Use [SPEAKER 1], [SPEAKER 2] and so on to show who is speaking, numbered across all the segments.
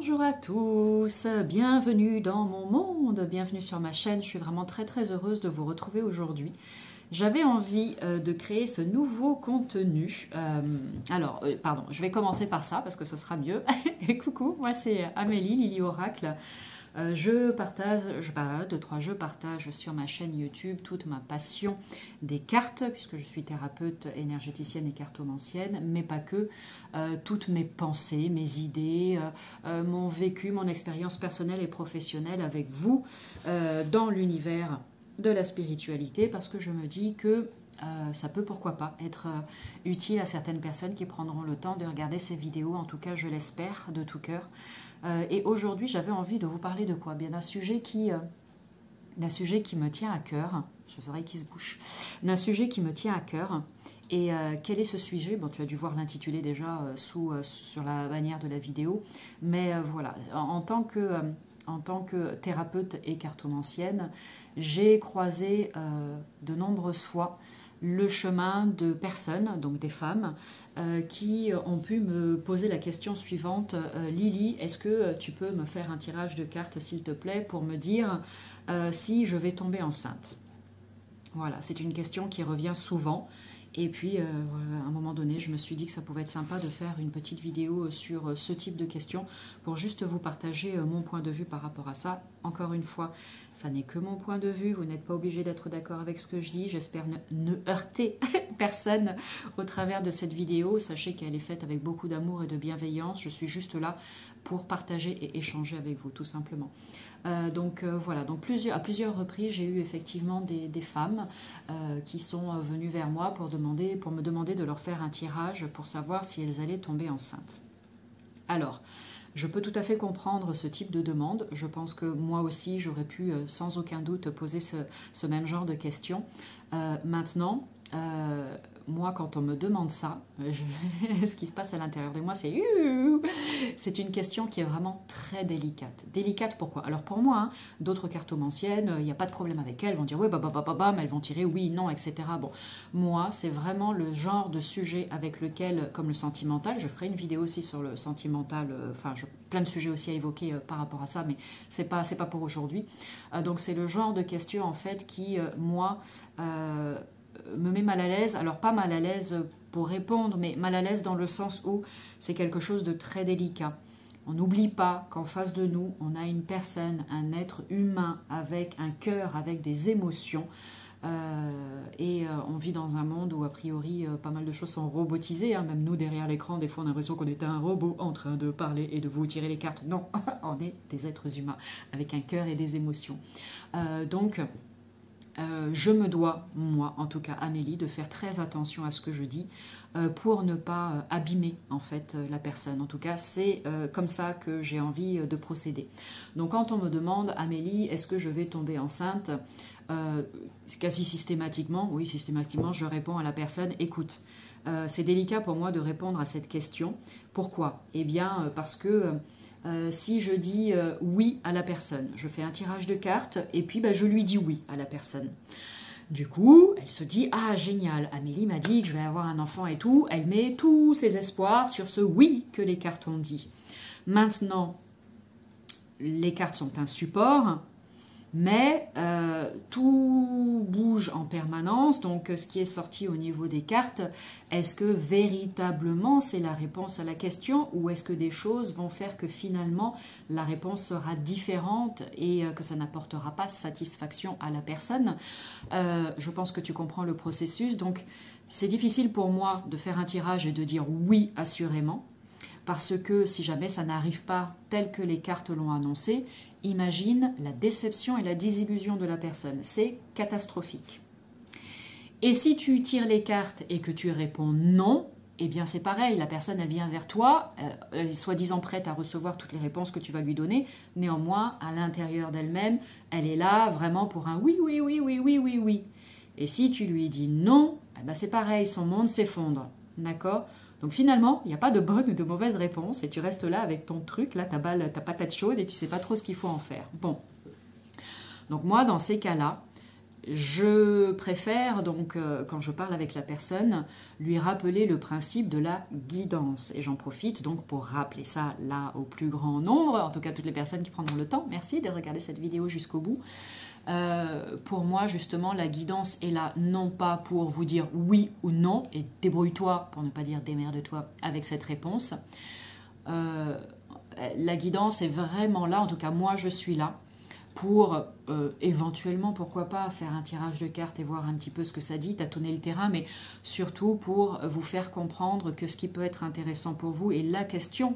[SPEAKER 1] Bonjour à tous, bienvenue dans mon monde, bienvenue sur ma chaîne. Je suis vraiment très heureuse de vous retrouver aujourd'hui. J'avais envie de créer ce nouveau contenu. Pardon, je vais commencer par ça parce que ce sera mieux. Et coucou, moi c'est Amélie, Lily Oracle. Je partage sur ma chaîne YouTube toute ma passion des cartes, puisque je suis thérapeute énergéticienne et cartomancienne, mais pas que, toutes mes pensées, mes idées, mon vécu, mon expérience personnelle et professionnelle avec vous dans l'univers de la spiritualité, parce que je me dis que ça peut, pourquoi pas, être utile à certaines personnes qui prendront le temps de regarder ces vidéos, en tout cas je l'espère de tout cœur. Et aujourd'hui j'avais envie de vous parler de quoi? Bien d'un sujet qui me tient à cœur, j'ai les oreilles qui se bouchent, d'un sujet qui me tient à cœur. Et quel est ce sujet? Bon, tu as dû voir l'intitulé déjà sur la bannière de la vidéo, mais voilà, en tant que thérapeute et cartomancienne, j'ai croisé de nombreuses fois le chemin de personnes, donc des femmes, qui ont pu me poser la question suivante. Lily, est-ce que tu peux me faire un tirage de cartes, s'il te plaît, pour me dire si je vais tomber enceinte? Voilà, c'est une question qui revient souvent. Et puis, à un moment donné, je me suis dit que ça pouvait être sympa de faire une petite vidéo sur ce type de questions pour juste vous partager mon point de vue par rapport à ça. Encore une fois, ça n'est que mon point de vue. Vous n'êtes pas obligé d'être d'accord avec ce que je dis. J'espère ne heurter personne au travers de cette vidéo. Sachez qu'elle est faite avec beaucoup d'amour et de bienveillance. Je suis juste là pour partager et échanger avec vous, tout simplement. Voilà, donc à plusieurs reprises, j'ai eu effectivement des femmes qui sont venues vers moi pour me demander de leur faire un tirage pour savoir si elles allaient tomber enceintes. Alors, je peux tout à fait comprendre ce type de demande. Je pense que moi aussi, j'aurais pu sans aucun doute poser ce même genre de questions. Maintenant, moi, quand on me demande ça, ce qui se passe à l'intérieur de moi, c'est une question qui est vraiment très délicate. Délicate pourquoi? Alors pour moi, hein, d'autres cartomanciennes, il n'y a pas de problème avec elles, vont dire oui, mais elles vont tirer oui, non, etc. Bon, moi, c'est vraiment le genre de sujet avec lequel, comme le sentimental, je ferai une vidéo aussi sur le sentimental, plein de sujets aussi à évoquer par rapport à ça, mais c'est pas pour aujourd'hui. Donc c'est le genre de question en fait qui, moi, me met mal à l'aise. Alors pas mal à l'aise pour répondre, mais mal à l'aise dans le sens où c'est quelque chose de très délicat. On n'oublie pas qu'en face de nous, on a une personne, un être humain avec un cœur, avec des émotions. On vit dans un monde où a priori pas mal de choses sont robotisées, hein. Même nous derrière l'écran, des fois on a l'impression qu'on est un robot en train de parler et de vous tirer les cartes. Non, on est des êtres humains avec un cœur et des émotions. Je me dois, moi en tout cas Amélie, de faire très attention à ce que je dis pour ne pas abîmer en fait la personne. En tout cas, c'est comme ça que j'ai envie de procéder. Donc quand on me demande, Amélie, est-ce que je vais tomber enceinte, quasi systématiquement, oui systématiquement, je réponds à la personne, écoute, c'est délicat pour moi de répondre à cette question. Pourquoi? Eh bien parce que si je dis oui à la personne, je fais un tirage de cartes et puis je lui dis oui à la personne. Du coup, elle se dit « Ah, génial, Amélie m'a dit que je vais avoir un enfant et tout. » Elle met tous ses espoirs sur ce oui que les cartes ont dit. Maintenant, les cartes sont un support, mais tout bouge en permanence. Donc, ce qui est sorti au niveau des cartes, est-ce que véritablement c'est la réponse à la question ou est-ce que des choses vont faire que finalement la réponse sera différente et que ça n'apportera pas satisfaction à la personne? Je pense que tu comprends le processus. Donc, c'est difficile pour moi de faire un tirage et de dire oui assurément. Parce que si jamais ça n'arrive pas tel que les cartes l'ont annoncé, imagine la déception et la désillusion de la personne. C'est catastrophique. Et si tu tires les cartes et que tu réponds non, eh bien c'est pareil, la personne elle vient vers toi, elle est soi-disant prête à recevoir toutes les réponses que tu vas lui donner, néanmoins à l'intérieur d'elle-même, elle est là vraiment pour un oui, oui, oui, oui, oui, oui, oui. Et si tu lui dis non, eh ben c'est pareil, son monde s'effondre, d'accord ? Donc finalement, il n'y a pas de bonne ou de mauvaise réponse et tu restes là avec ton truc, là ta patate chaude et tu ne sais pas trop ce qu'il faut en faire. Bon, donc moi dans ces cas-là, je préfère donc, quand je parle avec la personne, lui rappeler le principe de la guidance. Et j'en profite donc pour rappeler ça là au plus grand nombre, en tout cas toutes les personnes qui prendront le temps. Merci de regarder cette vidéo jusqu'au bout. Pour moi, justement, la guidance est là non pas pour vous dire oui ou non, et débrouille-toi, pour ne pas dire démerde-toi, avec cette réponse. La guidance est vraiment là, en tout cas moi je suis là, pour éventuellement, pourquoi pas, faire un tirage de cartes et voir un petit peu ce que ça dit, tâtonner le terrain, mais surtout pour vous faire comprendre que ce qui peut être intéressant pour vous, et la question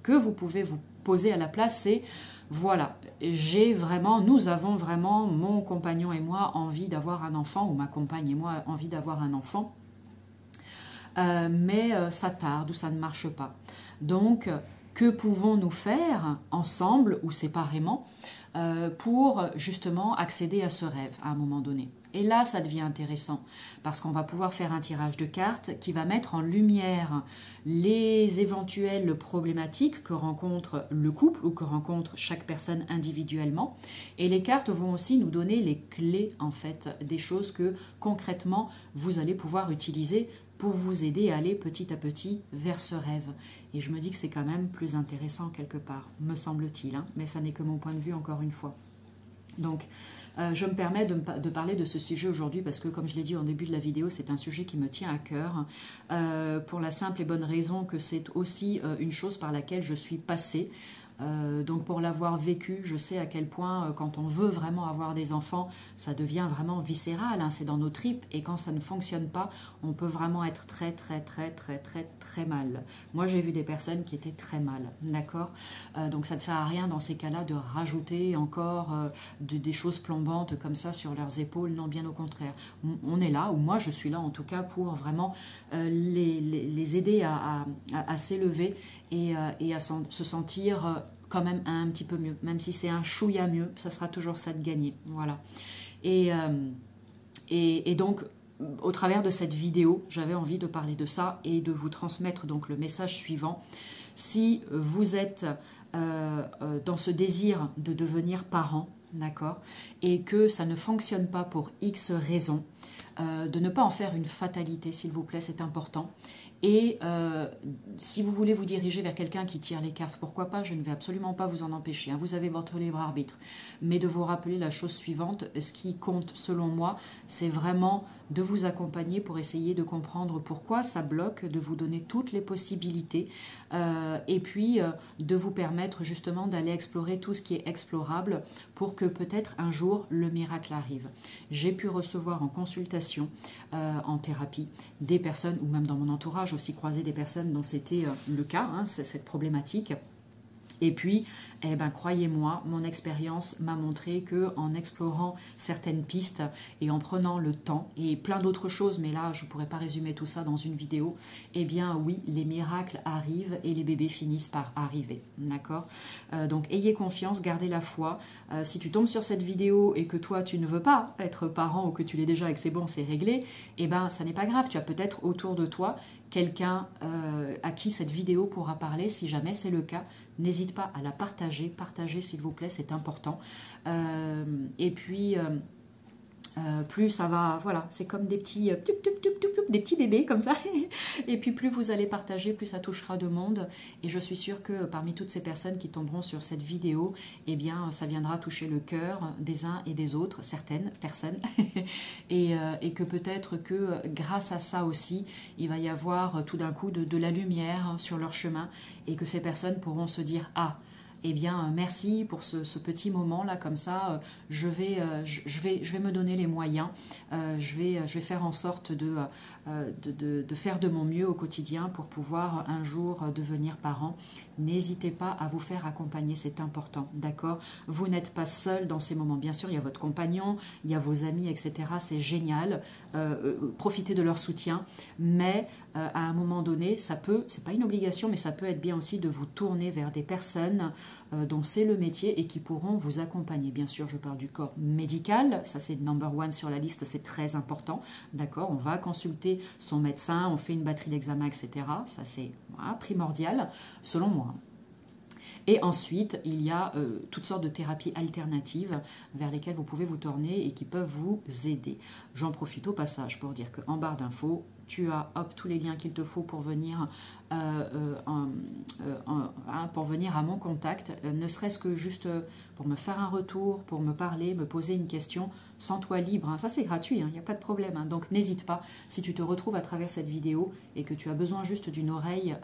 [SPEAKER 1] que vous pouvez vous poser à la place, c'est voilà, nous avons vraiment, mon compagnon et moi, envie d'avoir un enfant, ou ma compagne et moi, envie d'avoir un enfant, mais ça tarde ou ça ne marche pas. Donc, que pouvons-nous faire ensemble ou séparément pour justement accéder à ce rêve à un moment donné? Et là, ça devient intéressant parce qu'on va pouvoir faire un tirage de cartes qui va mettre en lumière les éventuelles problématiques que rencontre le couple ou que rencontre chaque personne individuellement. Et les cartes vont aussi nous donner les clés, en fait, des choses que concrètement vous allez pouvoir utiliser pour vous aider à aller petit à petit vers ce rêve. Et je me dis que c'est quand même plus intéressant quelque part, me semble-t-il, hein, mais ça n'est que mon point de vue encore une fois. Donc, je me permets de parler de ce sujet aujourd'hui parce que, comme je l'ai dit au début de la vidéo, c'est un sujet qui me tient à cœur pour la simple et bonne raison que c'est aussi une chose par laquelle je suis passée. Donc pour l'avoir vécu, je sais à quel point quand on veut vraiment avoir des enfants, ça devient vraiment viscéral, hein, c'est dans nos tripes, et quand ça ne fonctionne pas, on peut vraiment être très mal. Moi j'ai vu des personnes qui étaient très mal, d'accord, donc ça ne sert à rien dans ces cas-là de rajouter encore des choses plombantes comme ça sur leurs épaules, non, bien au contraire. On est là, ou moi je suis là en tout cas pour vraiment les aider à s'élever et à se sentir quand même un petit peu mieux, même si c'est un chouïa mieux, ça sera toujours ça de gagner, voilà. Et donc, au travers de cette vidéo, j'avais envie de parler de ça et de vous transmettre donc le message suivant. Si vous êtes dans ce désir de devenir parent, d'accord, et que ça ne fonctionne pas pour X raisons, de ne pas en faire une fatalité, s'il vous plaît, c'est important. Et si vous voulez vous diriger vers quelqu'un qui tire les cartes, pourquoi pas, je ne vais absolument pas vous en empêcher, hein, vous avez votre libre arbitre. Mais de vous rappeler la chose suivante, ce qui compte selon moi, c'est vraiment de vous accompagner pour essayer de comprendre pourquoi ça bloque, de vous donner toutes les possibilités et puis de vous permettre justement d'aller explorer tout ce qui est explorable pour que peut-être un jour le miracle arrive. J'ai pu recevoir en consultation, en thérapie, des personnes, ou même dans mon entourage aussi croiser des personnes dont c'était le cas, hein, cette problématique. Et puis, eh ben, croyez-moi, mon expérience m'a montré que en explorant certaines pistes et en prenant le temps et plein d'autres choses, mais là, je ne pourrais pas résumer tout ça dans une vidéo, eh bien oui, les miracles arrivent et les bébés finissent par arriver, d'accord? Donc, ayez confiance, gardez la foi. Si tu tombes sur cette vidéo et que toi, tu ne veux pas être parent ou que tu l'es déjà et que c'est bon, c'est réglé, eh ben, ça n'est pas grave. Tu as peut-être autour de toi quelqu'un à qui cette vidéo pourra parler. Si jamais c'est le cas, n'hésite pas à la partager. Partagez s'il vous plaît, c'est important. Et puis, plus ça va, voilà, c'est comme des petits, des petits bébés comme ça. Et puis plus vous allez partager, plus ça touchera de monde. Et je suis sûre que parmi toutes ces personnes qui tomberont sur cette vidéo, eh bien, ça viendra toucher le cœur des uns et des autres, certaines personnes. et que peut-être que grâce à ça aussi, il va y avoir tout d'un coup de la lumière sur leur chemin et que ces personnes pourront se dire « Ah !» Eh bien, merci pour ce petit moment-là, comme ça, je vais me donner les moyens, je vais faire en sorte de faire de mon mieux au quotidien pour pouvoir un jour devenir parent. N'hésitez pas à vous faire accompagner, c'est important, d'accord? Vous n'êtes pas seul dans ces moments. Bien sûr, il y a votre compagnon, il y a vos amis, etc. C'est génial, profitez de leur soutien, mais à un moment donné, c'est pas une obligation, mais ça peut être bien aussi de vous tourner vers des personnes dont c'est le métier et qui pourront vous accompagner. Bien sûr, je parle du corps médical, ça c'est number one sur la liste, c'est très important, d'accord? On va consulter son médecin, on fait une batterie d'examens, etc. Ça c'est primordial, selon moi. Et ensuite, il y a toutes sortes de thérapies alternatives vers lesquelles vous pouvez vous tourner et qui peuvent vous aider. J'en profite au passage pour dire qu'en barre d'infos, tu as tous les liens qu'il te faut pour venir, pour venir à mon contact, ne serait-ce que juste pour me faire un retour, pour me parler, me poser une question, sens-toi libre. Hein. Ça, c'est gratuit, il n'y a pas de problème. Hein. Donc, n'hésite pas, si tu te retrouves à travers cette vidéo et que tu as besoin juste d'une oreille